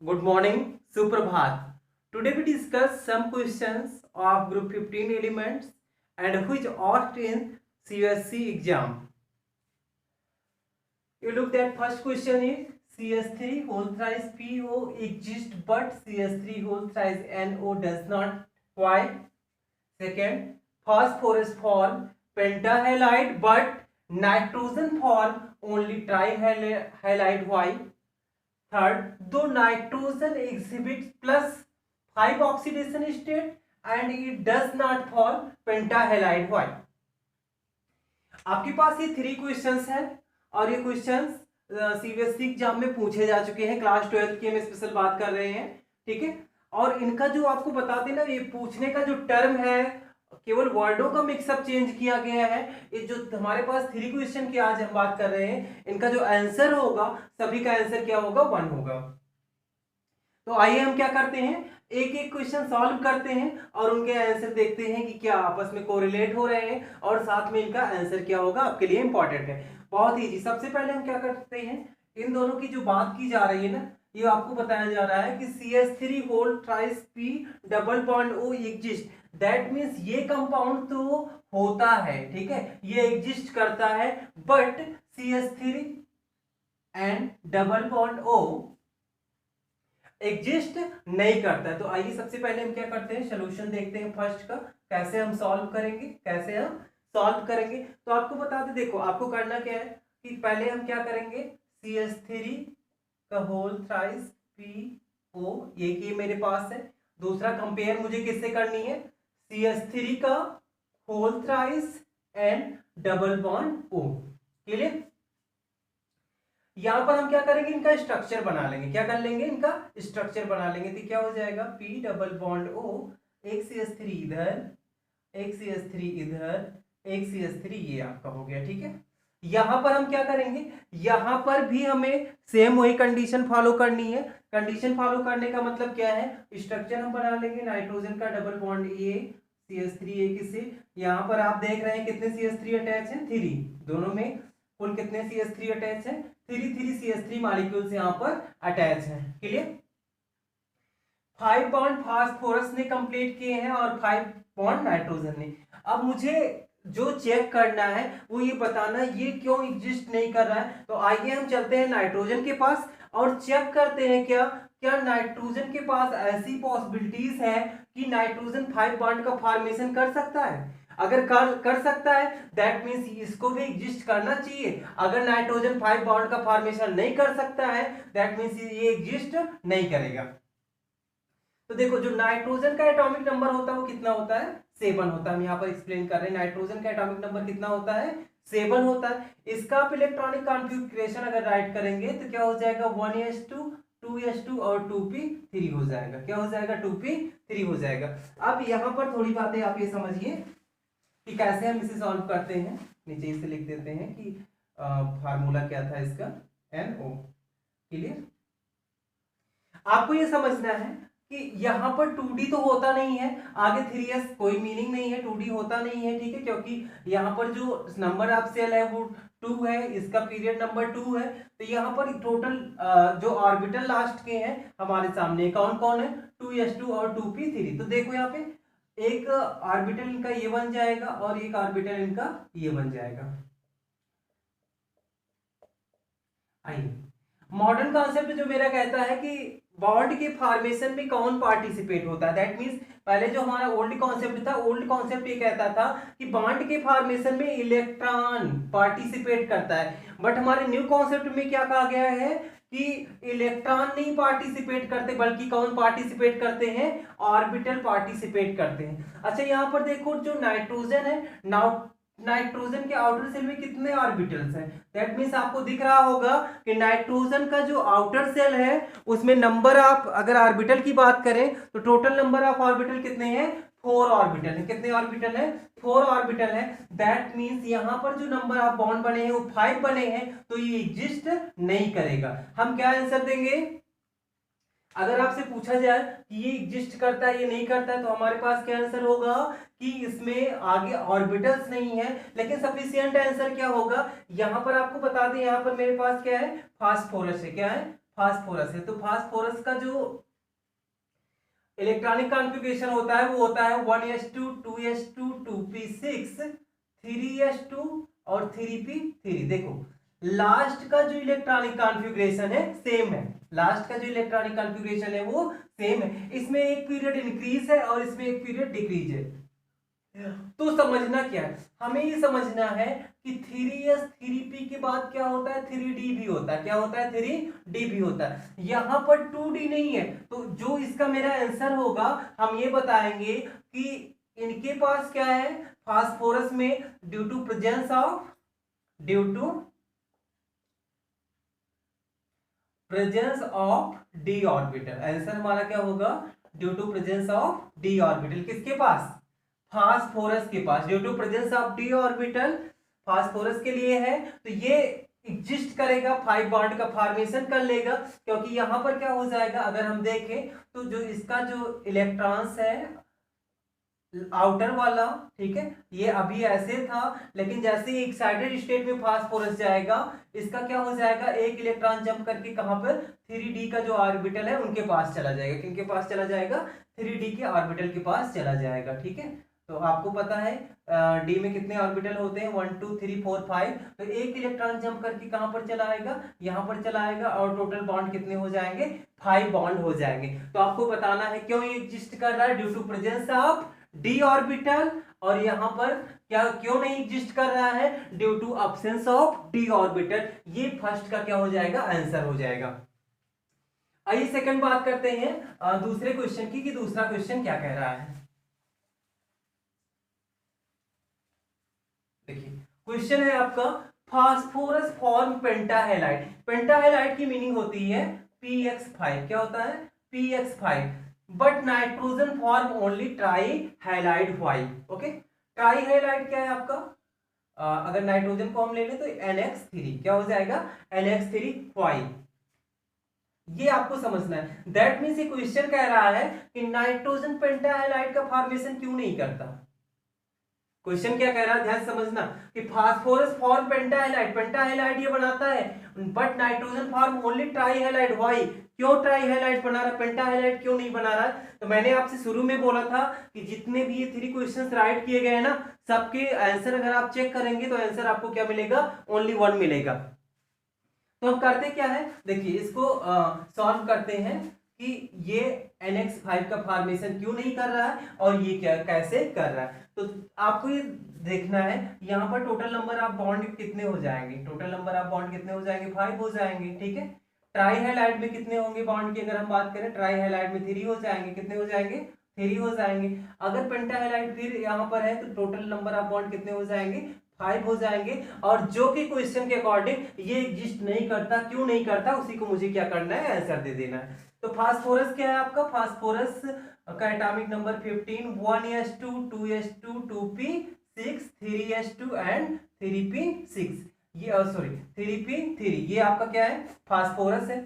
Good morning, Suprabhat. Today we discuss some questions of Group 15 elements and which asked in CSC exam. You look at first question is CS3 whole thrice PO exists but CS3 whole thrice NO does not. Why? Second, phosphorus form pentahalide but nitrogen form only trihalide. Why? Third, though nitrogen exhibits +5 oxidation state and it does not form pentahalide. Why? आपके पास ये 3 questions हैं और ये questions CBSE exam में पूछे जा चुके हैं। क्लास 12 की हम स्पेशल बात कर रहे हैं, ठीक है। और इनका जो आपको बता देना, ये पूछने का जो टर्म है केवल वर्डों का मिक्सअप चेंज किया गया है। ये जो हमारे पास 3 क्वेश्चन की आज हम बात कर रहे हैं, इनका जो आंसर होगा सभी का आंसर क्या होगा? 1 होगा। तो आइए हम क्या करते हैं, एक एक क्वेश्चन सॉल्व करते हैं और उनके आंसर देखते हैं कि क्या आपस में कोरिलेट हो रहे हैं और साथ में इनका आंसर क्या होगा, आपके लिए इंपॉर्टेंट है। बहुत इजी। सबसे पहले हम क्या करते हैं, इन दोनों की जो बात की जा रही है ना, ये आपको बताया जा रहा है कि CH3 whole thrice P double bond O exist. That means ये कंपाउंड तो होता है, ठीक है, ये एग्जिस्ट करता है, but CH3 and double bond O exist नहीं करता है। तो आइए सबसे पहले हम क्या करते हैं, सोल्यूशन देखते हैं फर्स्ट का, कैसे हम सॉल्व करेंगे, कैसे हम सॉल्व करेंगे। तो आपको बता दें, देखो आपको करना क्या है कि पहले हम क्या करेंगे, CH3 का होल थ्राइस PO, ये मेरे पास है। दूसरा कंपेयर मुझे किससे करनी है, CH3 का whole thrice and double bond O। Clear? यहां पर हम क्या करेंगे, इनका स्ट्रक्चर बना लेंगे। क्या कर लेंगे, इनका स्ट्रक्चर बना लेंगे। तो क्या हो जाएगा, P डबल बॉन्ड O, एक CH3 इधर, एक CH3 इधर, एक CH3, ये आपका हो गया, ठीक है। यहां पर हम क्या करेंगे, यहां पर भी हमें सेम वही कंडीशन फॉलो करनी है। कंडीशन फॉलो करने का मतलब क्या है, स्ट्रक्चर हम बना लेंगे। नाइट्रोजन का डबल बॉन्ड A, CH3 एक से, यहां पर आप देख रहे हैं कितने CH3 अटैच हैं, 3। दोनों में कुल कितने CH3 अटैच हैं, 3 CH3 मॉलिक्यूल्स यहां पर अटैच हैं। क्लियर? 5 बॉन्ड फास्फोरस ने कंप्लीट किए हैं और 5 बॉन्ड नाइट्रोजन ने। अब मुझे जो चेक करना है वो ये बताना ये क्यों एग्जिस्ट नहीं कर रहा है। तो आइए हम चलते हैं नाइट्रोजन के पास और चेक करते हैं क्या क्या नाइट्रोजन के पास ऐसी पॉसिबिलिटीज है कि नाइट्रोजन 5 बॉन्ड का फॉर्मेशन कर सकता है। अगर कर सकता है, दैट मीन्स इसको भी एग्जिस्ट करना चाहिए। अगर नाइट्रोजन 5 बॉन्ड का फॉर्मेशन नहीं कर सकता है, दैट मीन्स ये एग्जिस्ट नहीं करेगा। तो देखो, जो नाइट्रोजन का एटॉमिक नंबर होता है वो कितना होता है, 7 होता है। हम यहाँ पर एक्सप्लेन कर रहे हैं, नाइट्रोजन का एटॉमिक नंबर कितना होता है, 7 होता है। इसका आप इलेक्ट्रॉनिक कॉन्फ़िगरेशन अगर राइट करेंगे तो क्या हो जाएगा, 1s2 2s2 और 2p3 हो जाएगा। क्या हो जाएगा, 2p3 हो जाएगा। अब यहाँ पर थोड़ी बातें आप ये समझिए कि कैसे हम इसे सॉल्व करते हैं। नीचे इसे लिख देते हैं कि फार्मूला क्या था इसका, NO। क्लियर? आपको ये समझना है कि यहां पर 2D तो होता नहीं है, आगे 3s कोई मीनिंग नहीं है, 2D होता नहीं है, ठीक है, क्योंकि यहां पर जो नंबर ऑफ सेल है वो 2 है, इसका पीरियड नंबर 2 है। तो यहां पर टोटल जो ऑर्बिटल लास्ट के हैं हमारे सामने कौन कौन है, 2s2 और 2p3। तो देखो यहाँ पे एक ऑर्बिटल इनका ये बन जाएगा और एक ऑर्बिटल इनका ये बन जाएगा। आइए, मॉडर्न कॉन्सेप्ट जो मेरा कहता है कि बॉन्ड के फॉर्मेशन में कौन पार्टिसिपेट होता है। दैट मींस पहले जो हमारा ओल्ड कॉन्सेप्ट था, ओल्ड कॉन्सेप्ट ये कहता था कि बॉन्ड के फॉर्मेशन में इलेक्ट्रॉन पार्टिसिपेट करता है, बट हमारे न्यू कॉन्सेप्ट में क्या कहा गया है कि इलेक्ट्रॉन नहीं पार्टिसिपेट करते, बल्कि कौन पार्टिसिपेट करते हैं, ऑर्बिटल पार्टिसिपेट करते हैं। अच्छा, यहाँ पर देखो जो नाइट्रोजन है, नाइट्रोजन के आउटर सेल में कितने ऑर्बिटल्स हैं। दैट मींस आपको दिख रहा होगा कि नाइट्रोजन का जो आउटर सेल है उसमें नंबर ऑफ, अगर ऑर्बिटल की बात करें तो टोटल नंबर ऑफ ऑर्बिटल कितने हैं, 4 ऑर्बिटल है। कितने ऑर्बिटल है, 4 ऑर्बिटल है। दैट मींस यहां पर जो नंबर ऑफ बॉन्ड बने हैं वो 5 बने हैं, तो ये एग्जिस्ट नहीं करेगा। हम क्या आंसर देंगे, अगर आपसे पूछा जाए कि ये एग्जिस्ट करता है ये नहीं करता है, तो हमारे पास क्या आंसर होगा कि इसमें आगे ऑर्बिटल्स नहीं है। लेकिन सफिशिएंट आंसर क्या होगा, यहां पर आपको बता दें, यहां पर मेरे पास क्या है, फास्फोरस है। क्या है, फास्फोरस है, तो फास्फोरस का जो इलेक्ट्रॉनिक कॉन्फ़िगरेशन होता है वो होता है 1s2 2s2 2p6 3s2 और 3p3। देखो लास्ट का जो इलेक्ट्रॉनिक कॉन्फ़िगरेशन है सेम है, लास्ट का जो इलेक्ट्रॉनिक कॉन्फ़िगरेशन है वो सेम है, इसमें एक पीरियड इंक्रीज है और इसमें एक पीरियड डिक्रीज है। तो समझना क्या है, हमें ये समझना है कि 3s 3p के बाद क्या होता है 3d भी होता है, क्या होता है 3d भी होता है, यहां पर 2d नहीं है। तो जो इसका मेरा आंसर होगा हम ये बताएंगे कि इनके पास क्या है फास्फोरस में due to presence of d orbital, answer हमारा क्या होगा due to presence of d orbital, किसके पास फास्फोरस के पास, due to presence of d orbital phosphorus के लिए है। तो ये एग्जिस्ट करेगा, 5 बॉन्ड का फॉर्मेशन कर लेगा, क्योंकि यहां पर क्या हो जाएगा अगर हम देखें तो जो इसका जो इलेक्ट्रॉन्स है आउटर वाला, ठीक है, ये अभी ऐसे था, लेकिन जैसे ही एक्साइटेड स्टेट में फास्फोरस जाएगा इसका क्या हो जाएगा एक इलेक्ट्रॉन जंप करके कहां पर 3d का जो ऑर्बिटल है उनके पास चला जाएगा, किनके पास चला जाएगा 3d के ऑर्बिटल के पास चला जाएगा। ठीक है, तो आपको पता है डी में कितने ऑर्बिटल होते हैं 1 2 3 4 5, तो एक इलेक्ट्रॉन जंप करके कहां पर चला आएगा यहां पर चला आएगा और टोटल बॉन्ड कितने हो जाएंगे 5 बॉन्ड हो जाएंगे। तो आपको बताना है क्यों ये एग्जिस्ट कर रहा है due to presence of d orbital, और यहां पर क्या क्यों नहीं एग्जिस्ट कर रहा है due to absence of d orbital. ये फर्स्ट का क्या हो जाएगा आंसर हो जाएगा। आइए सेकंड बात करते हैं दूसरे क्वेश्चन की कि दूसरा क्वेश्चन क्या कह रहा है। देखिए क्वेश्चन है आपका फास्फोरस फॉर्म पेंटाहेलाइड, पेंटाहेलाइड की मीनिंग होती है px5, क्या होता है px5, but nitrogen form only trihalide why. Okay, trihalide क्या है आपका अगर नाइट्रोजन को हम ले लें तो NX3 क्या हो जाएगा NX3Y, ये आपको समझना है। दैट मीन्स ये क्वेश्चन कह रहा है कि नाइट्रोजन पेंटाहेलाइड का फॉर्मेशन क्यों नहीं करता। क्वेश्चन क्या कह रहा है ध्यान समझना कि फास्फोरस फॉर्म पेंटाहेलाइड, पेंटाहेलाइड ये बनाता है but nitrogen form only trihalide, why, क्यों ट्राईहेलाइड बना रहा है पेंटाहेलाइड क्यों नहीं बना रहा है। तो मैंने आपसे शुरू में बोला था कि जितने भी ये 3 क्वेश्चंस राइट किए गए हैं ना सबके आंसर अगर आप चेक करेंगे तो आंसर आपको क्या मिलेगा ओनली 1 मिलेगा। तो हम करते क्या है देखिए इसको सॉल्व करते हैं कि ये NX5 का फॉर्मेशन क्यों नहीं कर रहा है और ये क्या कैसे कर रहा है। तो आपको ये देखना है यहाँ पर टोटल नंबर ऑफ बॉन्ड कितने हो जाएंगे, टोटल नंबर ऑफ बॉन्ड कितने हो जाएंगे 5 हो जाएंगे। ठीक है, ट्राई हैलाइड में कितने होंगे बॉन्ड की अगर हम बात करें ट्राई हैलाइड में 3 हो जाएंगे, कितने हो जाएंगे 3 हो जाएंगे। अगर पेंटाहेलाइड फिर यहाँ पर है तो टोटल नंबर ऑफ बॉन्ड कितने हो जाएंगे 5 हो जाएंगे, और जो कि क्वेश्चन के अकॉर्डिंग ये एग्जिस्ट नहीं करता, क्यों नहीं करता उसी को मुझे क्या करना है आंसर दे देना है। तो फास्फोरस क्या है आपका, फास्फोरस का atomic number 15, 1s2 2s2 2p6 3s2 and 3p6, ये सॉरी 3p3, ये आपका क्या है फास्फोरस है।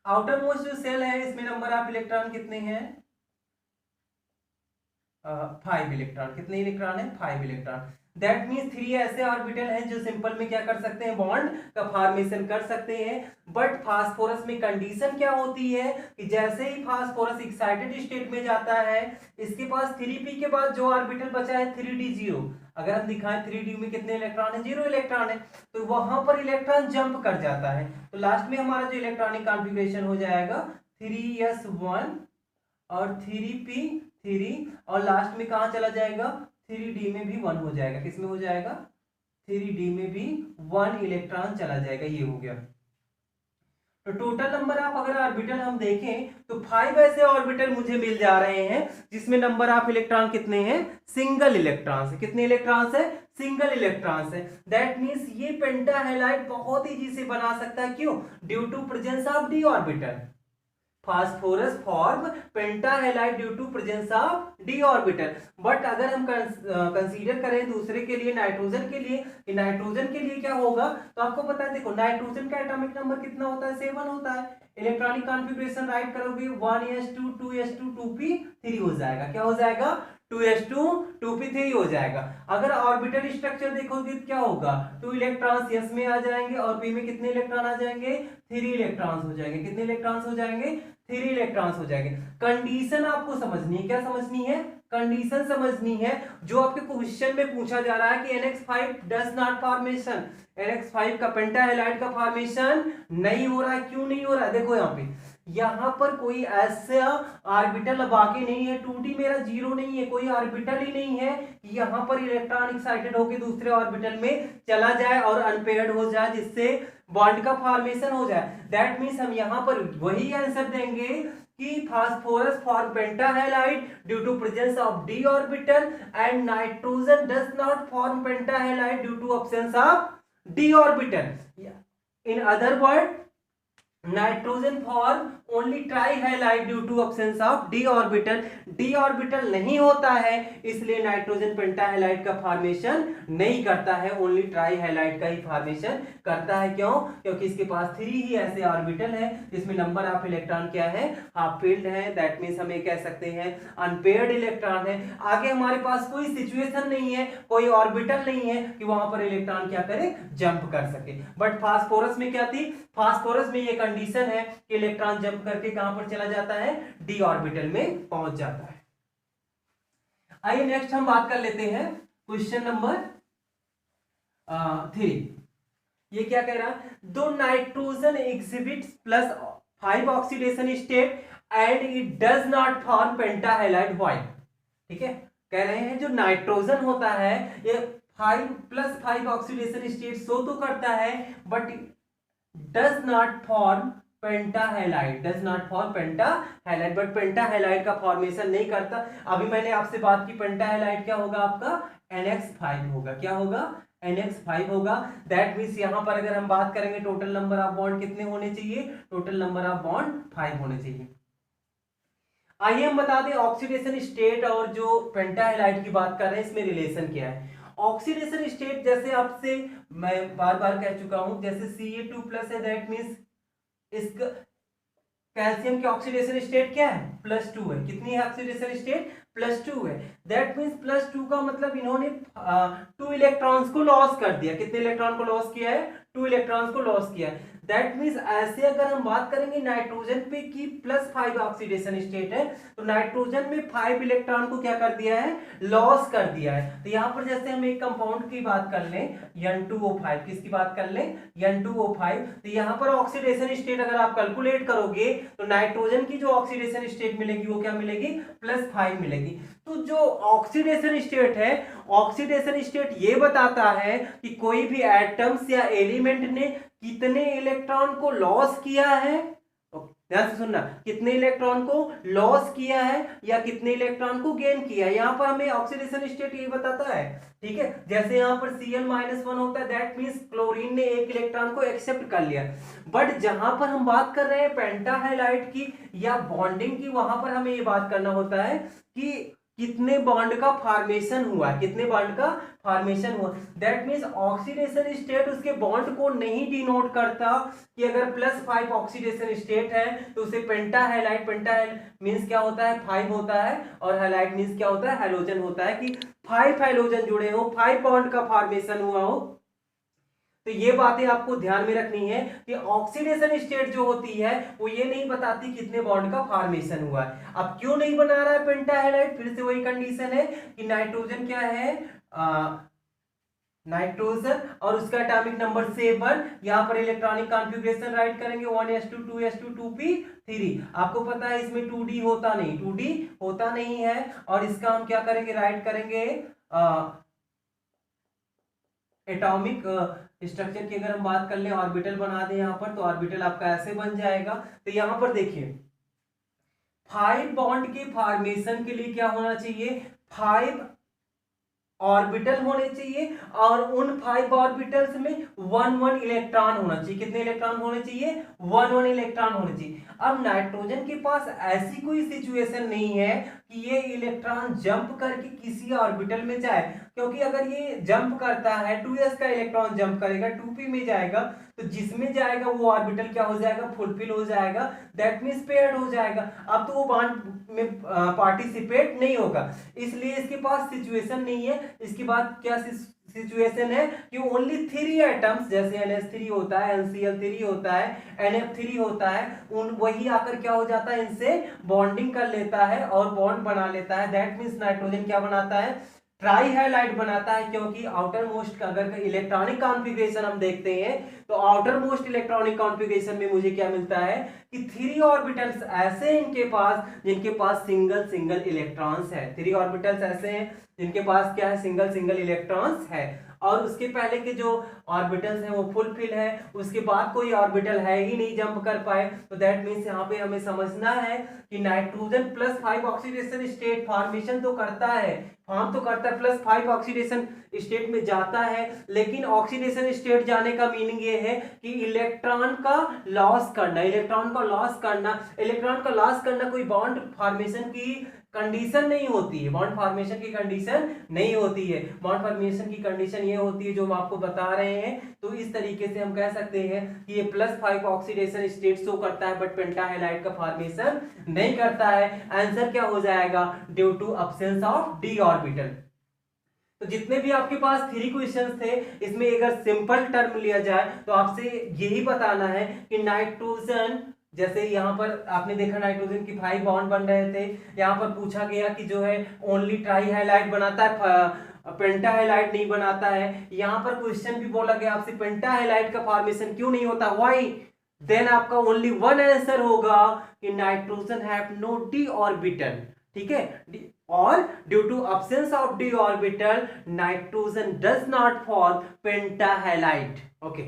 आउटर मोस्ट जो सेल है इसमें नंबर ऑफ इलेक्ट्रॉन कितने हैं 5 इलेक्ट्रॉन, कितने इलेक्ट्रॉन है 5 इलेक्ट्रॉन। दैट मीन्स 3 ऐसे ऑर्बिटल हैं जो सिंपल में क्या कर सकते हैं बॉन्ड का फॉर्मेशन कर सकते हैं। बट फास्फोरस में कंडीशन क्या होती है कि जैसे ही फास्फोरस एक्साइटेड स्टेट में जाता है इसके पास 3p के बाद जो ऑर्बिटल बचा है 3d 0, अगर हम दिखाएं 3d में कितने इलेक्ट्रॉन है 0 इलेक्ट्रॉन है, तो वहां पर इलेक्ट्रॉन जंप कर जाता है। तो लास्ट में हमारा जो इलेक्ट्रॉनिक कॉन्फ़िगरेशन हो जाएगा 3s1 और 3p3, और लास्ट में कहां चला जाएगा 3d में भी 1 हो जाएगा, किसमें हो जाएगा 3d में भी 1 इलेक्ट्रॉन चला जाएगा, ये हो गया। तो टोटल नंबर ऑफ अगर ऑर्बिटल हम देखें तो 5 ऐसे ऑर्बिटल मुझे मिल जा रहे हैं जिसमें नंबर ऑफ इलेक्ट्रॉन कितने हैं सिंगल इलेक्ट्रॉन्स है, कितने इलेक्ट्रॉन्स है सिंगल इलेक्ट्रॉन्स है। दैट मींस ये पेंटाहेलाइड बहुत इजी से बना सकता है, क्यों due to presence of d orbital. Phosphorus form pentahalide due to presence of d orbital. But अगर हम कंसीडर करें दूसरे के लिए नाइट्रोजन के लिए कि नाइट्रोजन के लिए क्या होगा, तो आपको पता है देखो नाइट्रोजन का एटॉमिक नंबर कितना होता है 7 होता है। इलेक्ट्रॉनिक कॉन्फ़िगरेशन राइट करोगे 1s2 2s2 2p3 हो जाएगा, क्या हो जाएगा 2s2 2p3 हो जाएगा। अगर ऑर्बिटल स्ट्रक्चर देखोगे तो क्या होगा, 2 इलेक्ट्रॉन्स s में आ जाएंगे और p में कितने इलेक्ट्रॉन आ जाएंगे, 3 इलेक्ट्रॉन्स हो जाएंगे। कितने इलेक्ट्रॉन्स हो जाएंगे, 3 इलेक्ट्रॉन्स हो जाएंगे। कंडीशन आपको समझनी है, क्या समझनी है, कंडीशन समझनी है। जो आपके क्वेश्चन में पूछा जा रहा है कि NH5 does not formation, NH5 का पेंटाहेलाइड का फॉर्मेशन नहीं हो रहा है। क्यों नहीं हो रहा है, देखो यहाँ पर कोई ऐसा ऑर्बिटल बाकी नहीं है, 2d मेरा जीरो नहीं है, कोई ऑर्बिटल ही नहीं है कि यहाँ पर इलेक्ट्रॉन एक्साइटेड होकर दूसरे ऑर्बिटल में चला जाए और अनपेयर्ड हो जाए, जिससे बॉन्ड का फॉर्मेशन हो जाए। दैट मीन्स हम यहाँ पर वही आंसर देंगे कि phosphorus form pentahalide due to presence of d orbital and nitrogen does not form pentahalide due to absence of d orbital. In other word, nitrogen form only trihalide due to absence of d orbital. d orbital नहीं होता है इसलिए nitrogen pentahalide का formation नहीं करता है, only ट्राइहेलाइड का ही formation करता है। क्यों, क्योंकि इसके पास 3 ही ऐसे ऑर्बिटल है जिसमें नंबर ऑफ इलेक्ट्रॉन क्या है, हाफ फील्ड है। दैट मींस हम ये कह सकते हैं अनपेयर्ड इलेक्ट्रॉन है। आगे हमारे पास कोई सिचुएशन नहीं है, कोई ऑर्बिटल नहीं है कि वहां पर इलेक्ट्रॉन क्या करे, जंप कर सके। बट फास्फोरस में क्या थी, फास्फोरस में ये कंडीशन है कि इलेक्ट्रॉन जंप करके कहां पर चला जाता है, d ऑर्बिटल में पहुंच जाता है। आइए नेक्स्ट हम बात कर लेते हैं क्वेश्चन नंबर 3। ये क्या कह रहा है, दो nitrogen exhibits +5 oxidation state and it does not form pentahalide, why. ठीक है, कह रहे हैं जो नाइट्रोजन होता है ये 5+5 ऑक्सीडेशन स्टेट शो तो करता है but does not form pentahalide, does not form pentahalide, but pentahalide का फॉर्मेशन नहीं करता। अभी मैंने आपसे बात की पेंटाहेलाइड क्या होगा, आपका NX5 होगा। क्या होगा, NX5 होगा। दैट मीन्स यहां पर अगर हम बात करेंगे टोटल नंबर ऑफ बॉन्ड कितने होने चाहिए, टोटल नंबर ऑफ बॉन्ड 5 होने चाहिए। आइए हम बता दें ऑक्सीडेशन स्टेट और जो पेंटाहेलाइड की बात कर रहे हैं इसमें रिलेशन क्या है। ऑक्सीडेशन स्टेट जैसे आपसे मैं बार बार कह चुका हूं, जैसे Ca2+ है, दैट मीन्स इसका कैल्शियम की ऑक्सीडेशन स्टेट क्या है, +2 है। कितनी है ऑक्सीडेशन स्टेट, +2 है। दैट मीन्स +2 का मतलब इन्होंने 2 इलेक्ट्रॉन्स को लॉस कर दिया। कितने इलेक्ट्रॉन को लॉस किया है, 2 इलेक्ट्रॉन्स को लॉस किया है। दैट मीन्स ऐसे अगर हम बात करेंगे नाइट्रोजन पे की +5 ऑक्सीडेशन स्टेट है तो नाइट्रोजन में 5 इलेक्ट्रॉन को क्या कर दिया है, लॉस कर दिया है। तो यहाँ पर जैसे हम एक कंपाउंड की बात कर लें N2O5, किसकी बात कर लें, N2O5, तो यहाँ पर ऑक्सीडेशन स्टेट अगर आप कैलकुलेट करोगे तो नाइट्रोजन की जो ऑक्सीडेशन स्टेट मिलेगी वो क्या मिलेगी, +5 मिलेगी। तो जो ऑक्सीडेशन स्टेट है, ऑक्सीडेशन स्टेट ये बताता है कि कोई भी एटम्स या एलिमेंट ने कितने इलेक्ट्रॉन को लॉस किया है। ध्यान से सुनना, कितने इलेक्ट्रॉन को लॉस किया है या कितने इलेक्ट्रॉन को गेन किया है, यहाँ पर हमें ऑक्सीडेशन स्टेट ये बताता है। ठीक है, जैसे यहाँ पर Cl-1 होता है, दैट मींस क्लोरीन ने एक इलेक्ट्रॉन को एक्सेप्ट कर लिया। बट जहां पर हम बात कर रहे हैं पेंटाहेलाइड की या बॉन्डिंग की, वहां पर हमें ये बात करना होता है कि कितने बॉन्ड का फॉर्मेशन हुआ है, कितने बॉन्ड का फॉर्मेशन हुआ। दैट मींस ऑक्सीडेशन स्टेट उसके बॉन्ड को नहीं डिनोट करता कि अगर +5 ऑक्सीडेशन स्टेट है तो उसे पेंटाहेलाइड, पेंटाहेलाइड मींस क्या होता है, 5 होता है, और हैलाइड मींस क्या होता है, हैलोजन होता है, कि 5 हैलोजन जुड़े हो, 5 बॉन्ड का फॉर्मेशन हुआ हो। तो ये बातें आपको ध्यान में रखनी है कि ऑक्सीडेशन स्टेट जो होती है वो ये नहीं बताती कितने बॉन्ड का फॉर्मेशन हुआ है। अब क्यों नहीं बना रहा है पेंटाहेलाइड, फिर से वही कंडीशन है कि नाइट्रोजन क्या है, नाइट्रोजन और उसका एटॉमिक नंबर 7। यहां पर इलेक्ट्रॉनिक कॉन्फ़िगरेशन राइट करेंगे 1s2 2s2 2p3। आपको पता है इसमें 2d होता नहीं, 2d होता नहीं है, और इसका हम क्या करेंगे, राइट करेंगे एटॉमिक स्ट्रक्चर की अगर हम बात कर ले, ऑर्बिटल बना दें यहाँ पर, तो ऑर्बिटल आपका ऐसे बन जाएगा। तो यहाँ पर देखिए 5 बॉन्ड के फॉर्मेशन के लिए क्या होना चाहिए, 5 ऑर्बिटल होने चाहिए, और उन 5 ऑर्बिटल्स में 1 इलेक्ट्रॉन होना चाहिए। कितने इलेक्ट्रॉन होने चाहिए, 1 इलेक्ट्रॉन होने चाहिए। अब नाइट्रोजन के पास ऐसी कोई सिचुएशन नहीं है कि ये इलेक्ट्रॉन जंप करके किसी ऑर्बिटल में जाए, क्योंकि अगर ये जंप करता है 2s का इलेक्ट्रॉन जंप करेगा 2p में जाएगा, तो जिसमें जाएगा वो ऑर्बिटल क्या हो जाएगा, फुलफिल हो जाएगा, दैट मींस पेयर्ड हो जाएगा। अब तो वो बॉन्ड में पार्टिसिपेट नहीं होगा, इसलिए इसके पास सिचुएशन नहीं है। इसके बाद क्या सिचुएशन है कि ओनली 3 एटम्स, जैसे NH3 होता है, NCl3 होता है, NF3 होता है, उन वही आकर क्या हो जाता है, इनसे बॉन्डिंग कर लेता है और बॉन्ड बना लेता है। दैट मींस नाइट्रोजन क्या बनाता है, ट्राई हैलाइड बनाता है, क्योंकि आउटर मोस्ट अगर इलेक्ट्रॉनिक कॉन्फ़िगरेशन हम देखते हैं तो आउटर मोस्ट इलेक्ट्रॉनिक कॉन्फ़िगरेशन में मुझे क्या मिलता है कि 3 ऑर्बिटल्स ऐसे इनके पास जिनके पास सिंगल सिंगल इलेक्ट्रॉन्स है। 3 ऑर्बिटल्स ऐसे हैं जिनके पास क्या है, सिंगल सिंगल इलेक्ट्रॉन्स है, और उसके पहले के जो ऑर्बिटल्स हैं वो फुलफिल है, उसके बाद कोई ऑर्बिटल है ही नहीं जंप कर पाए। तो दैट मीन्स यहाँ पे हमें समझना है कि नाइट्रोजन +5 ऑक्सीडेशन स्टेट फॉर्मेशन तो करता है, फॉर्म तो करता है, +5 ऑक्सीडेशन स्टेट में जाता है, लेकिन ऑक्सीडेशन स्टेट जाने का मीनिंग ये है कि इलेक्ट्रॉन का लॉस करना, इलेक्ट्रॉन का लॉस करना, इलेक्ट्रॉन का लॉस करना कोई बॉन्ड फॉर्मेशन की कंडीशन नहीं होती है, बॉन्ड फॉर्मेशन की कंडीशन नहीं होती है। बॉन्ड फॉर्मेशन की कंडीशन ये होती है जो हम आपको बता रहे हैं। तो इस तरीके से हम कह सकते हैं कि ये +5 ऑक्सीडेशन स्टेट शो करता है बट पेंटाहेलाइड का फॉर्मेशन नहीं करता है। आंसर क्या हो जाएगा, due to absence of d orbital. तो जितने भी आपके पास 3 क्वेश्चंस थे, इसमें अगर सिंपल टर्म लिया जाए तो आपसे यही बताना है कि नाइट्रोजन, जैसे यहाँ पर आपने देखा नाइट्रोजन की 5 बॉन्ड बन रहे थे, यहाँ पर पूछा गया कि जो है ओनली ट्राई हैलाइड बनाता है, पेंटाहेलाइड नहीं बनाता है। यहाँ पर क्वेश्चन भी बोला गया आपसे पेंटाहेलाइड का फॉर्मेशन क्यों नहीं होता, व्हाई, देन आपका ओनली वन आंसर होगा कि nitrogen have no d orbital, ठीक है, और due to absence of d orbital nitrogen does not form pentahalide। Okay.